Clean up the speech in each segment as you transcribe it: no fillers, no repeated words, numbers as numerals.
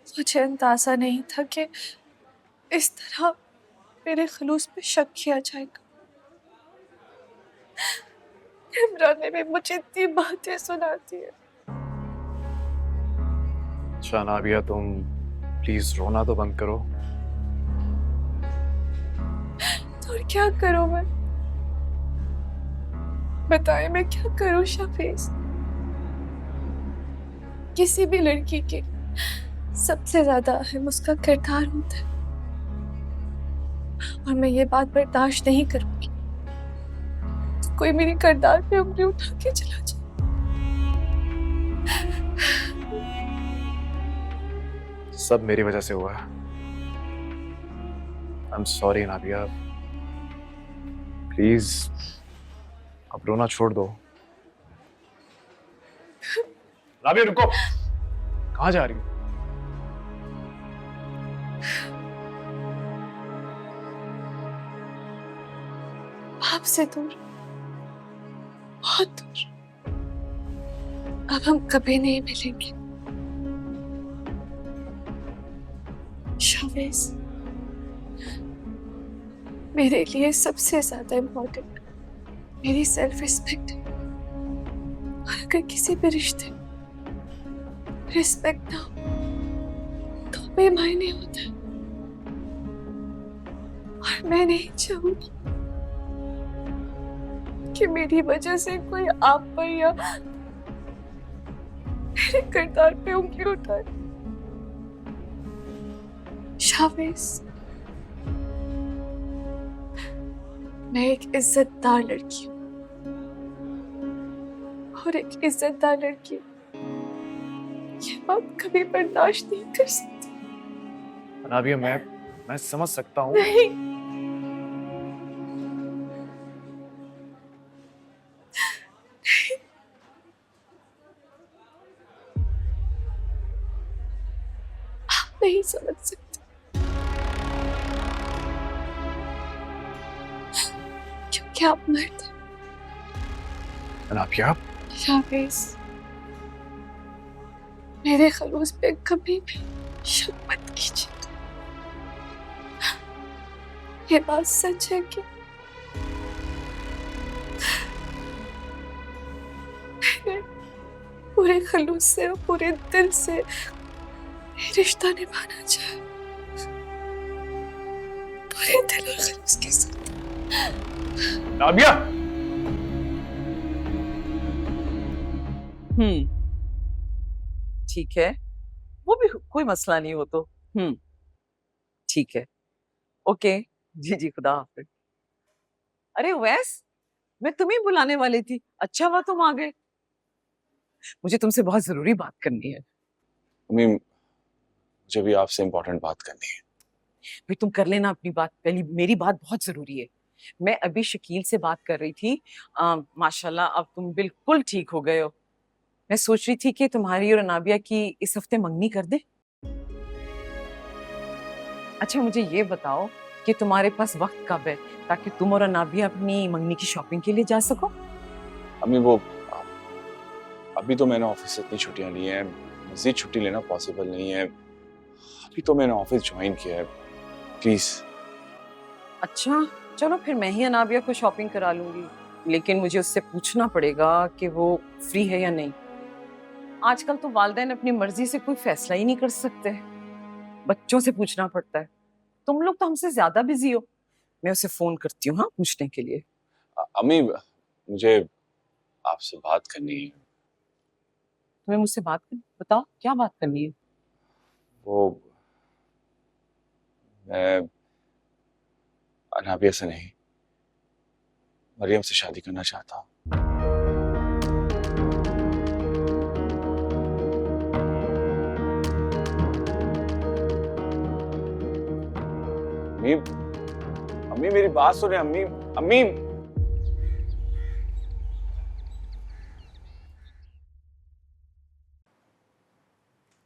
मुझे अंदाजा नहीं था कि इस तरह मेरे खलूस पे शक किया जाएगा। इमरान ने भी मुझे इतनी बातें सुनाती है। अच्छा नाबिया, तुम प्लीज रोना तो बंद करो। तो और क्या करूं मैं? बताए मैं क्या करूं शाफिज? किसी भी लड़की के सबसे ज्यादा अहम उसका किरदार होता है, और मैं ये बात बर्दाश्त नहीं करूंगी तो कोई मेरे किरदार पे उंगली उठा के चला जाए। सब मेरी वजह से हुआ है। I am sorry Nabia, please अब रोना छोड़ दो। नाबिया रुको, कहाँ जा रही हो? आपसे दूर, बहुत दूर। अब हम कभी नहीं मिलेंगे शाफिज। मेरे लिए सबसे ज्यादा इम्पोर्टेंट मेरी सेल्फ रिस्पेक्ट है, और अगर किसी भी रिश्ते में रिस्पेक्ट ना हो तो बेमायने होता है। और मैं नहीं चाहूंगी कि मेरी वजह से कोई आप पर या मेरे किरदार पे उंगली उठाए। शाफिज, मैं एक इज्जतदार लड़की हूँ, और एक इज्जतदार लड़की ये बात कभी बर्दाश्त नहीं कर सकती। नाबिया, मैं समझ सकता हूँ। नहीं, आप नहीं समझ सकते क्योंकि आप मर्द हैं। नाबिया, शाफिज, मेरे खलूस पे कभी भी शक मत कीजिए। ये बात सच है कि मैंने पूरे खलूस से और पूरे दिल से ये रिश्ता निभाना चाहे, पूरे दिल और खलूस के साथ। नाबिया, ठीक है, वो भी कोई मसला नहीं हो तो। ठीक है, ओके। जी जी, खुदा हाफिज। अरे वैस, मैं तुम्हें बुलाने वाली थी, अच्छा हुआ तुम आ गए। मुझे तुमसे बहुत जरूरी बात करनी है। अम्मी, मुझे भी आपसे इम्पोर्टेंट बात करनी है। भाई तुम कर लेना अपनी बात, पहली मेरी बात बहुत जरूरी है। मैं अभी शकील से बात कर रही थी। माशाल्लाह अब तुम बिल्कुल ठीक हो गए हो। मैं सोच रही थी कि तुम्हारी और अनाबिया की इस हफ्ते मंगनी कर दे। अच्छा मुझे ये बताओ कि तुम्हारे पास वक्त कब है, ताकि तुम और अनाबिया अपनी मंगनी की शॉपिंग के लिए जा सको। अम्मी वो अभी तो मैंने ऑफिस से इतनी छुट्टियां ली हैं, मजीद छुट्टी लेना पॉसिबल नहीं है। अभी तो मैंने ऑफिस ज्वाइन किया है, प्लीज। अच्छा चलो फिर मैं ही अनाबिया को शॉपिंग करा लूंगी, लेकिन मुझे उससे पूछना पड़ेगा कि वो फ्री है या नहीं। आजकल तो वालिदैन अपनी मर्जी से कोई फैसला ही नहीं कर सकते, बच्चों से पूछना पड़ता है। तुम लोग तो हमसे ज्यादा बिजी हो। मैं उसे फोन करती हूँ हाँ पूछने के लिए। अम्मी मुझे आपसे बात करनी है। तुम्हें मुझसे बात करनी, बताओ क्या बात करनी है। वो मैं अनाबिया से नहीं, मरियम से शादी करना चाहता हूँ। अम्मी, अम्मी मेरी बात सुने। अम्मी, अम्मी।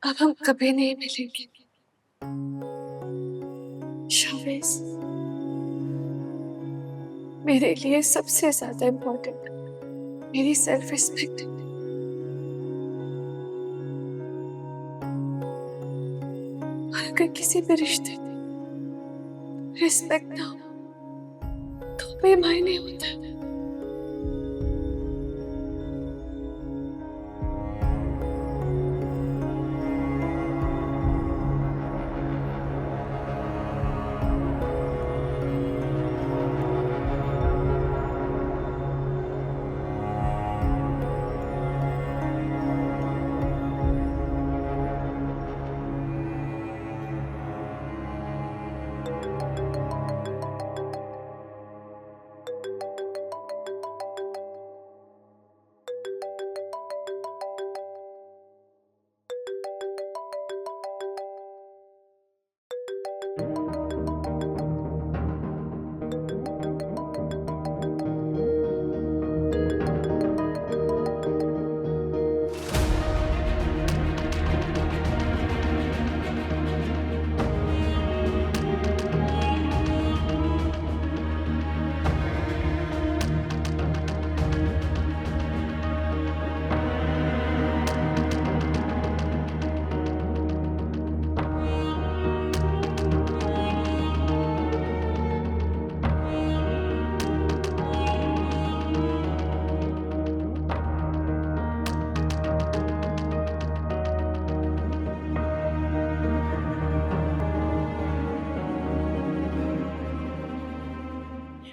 अब हम कभी नहीं मिलेंगे शाफिज। मेरे लिए सबसे ज्यादा इम्पोर्टेंट मेरी सेल्फ रिस्पेक्ट है, अगर किसी भी रिश्ते में रिस्पेक्ट ना हो तो बेमायने होता है।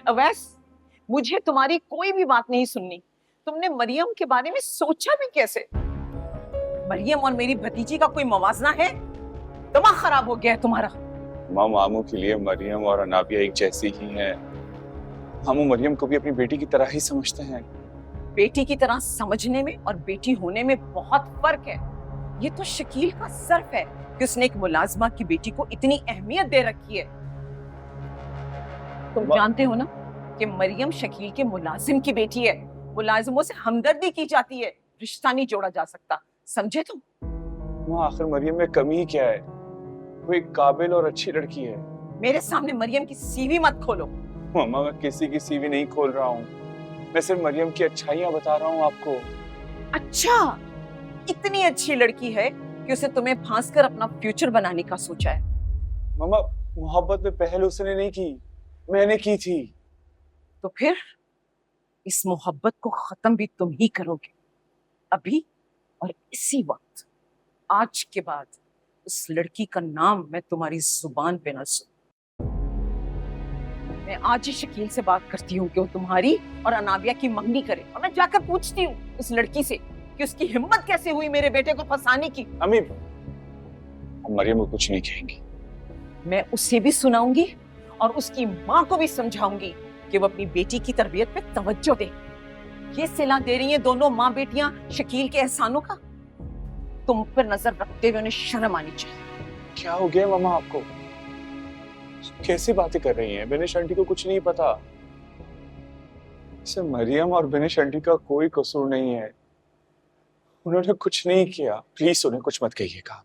अवैस, मुझे तुम्हारी कोई भी बात नहीं सुननी। तुमने मरियम के बारे में सोचा भी कैसे? मरियम और मेरी भतीजी का कोई मवाजना है? दिमाग खराब हो गया है तुम्हारा। माँ, मामू के लिए मरियम और अनाबिया एक जैसी ही हैं। मामू मरियम को भी अपनी बेटी की तरह ही समझते हैं। बेटी की तरह समझने में और बेटी होने में बहुत फर्क है। ये तो शकील का सर्फ है कि उसने एक मुलाजमा की बेटी को इतनी अहमियत दे रखी है। तुम जानते हो ना कि मरियम शकील के मुलाजिम की बेटी है। मुलाजिमों से हमदर्दी की जाती है, रिश्ता नहीं जोड़ा जा सकता। समझे तुम? माँ, आखिर मरियम में कमी क्या है? वो एक काबिल और अच्छी लड़की है। मेरे सामने मरियम की सीवी मत खोलो। मामा, मैं किसी की सीवी नहीं खोल रहा हूँ। मैं सिर्फ मरियम की अच्छाइयाँ बता रहा हूँ आपको। अच्छा, इतनी अच्छी लड़की है कि उसे तुम्हें फांस कर अपना फ्यूचर बनाने का सोचा है। मामा, मोहब्बत में पहल उसने नहीं की, मैंने की थी। तो फिर इस मोहब्बत को खत्म भी तुम ही करोगे, अभी और इसी वक्त। आज के बाद उस लड़की का नाम मैं तुम्हारी जुबान पे न सुन। मैं आज ही शकील से बात करती हूँ कि वो तुम्हारी और अनाबिया की मंगनी करे, और मैं जाकर पूछती हूँ उस लड़की से कि उसकी हिम्मत कैसे हुई मेरे बेटे को फंसाने की। अम्मी, हम मरियम को कुछ नहीं कहेंगे। मैं उसे भी सुनाऊंगी और उसकी माँ को भी समझाऊंगी कि वो अपनी बेटी की तरबियत पे तवज्जो दे। ये सिला दे रही हैं दोनों माँ बेटियां शकील के एहसानों का। तुम पर नजर रखते हुए उन्हें शर्म आनी चाहिए। क्या हो गया मामा आपको? कैसी बातें कर रही हैं? बेनिश आंटी को कुछ नहीं पता। इसे मरियम और बेनिश आंटी का कोई कसूर नहीं है। उन्होंने कुछ नहीं किया। प्लीज उन्हें कुछ मत कहिएगा।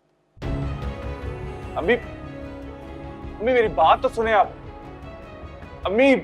अम्मी, अम्मी मेरी बात तो सुने आप। अम्मी,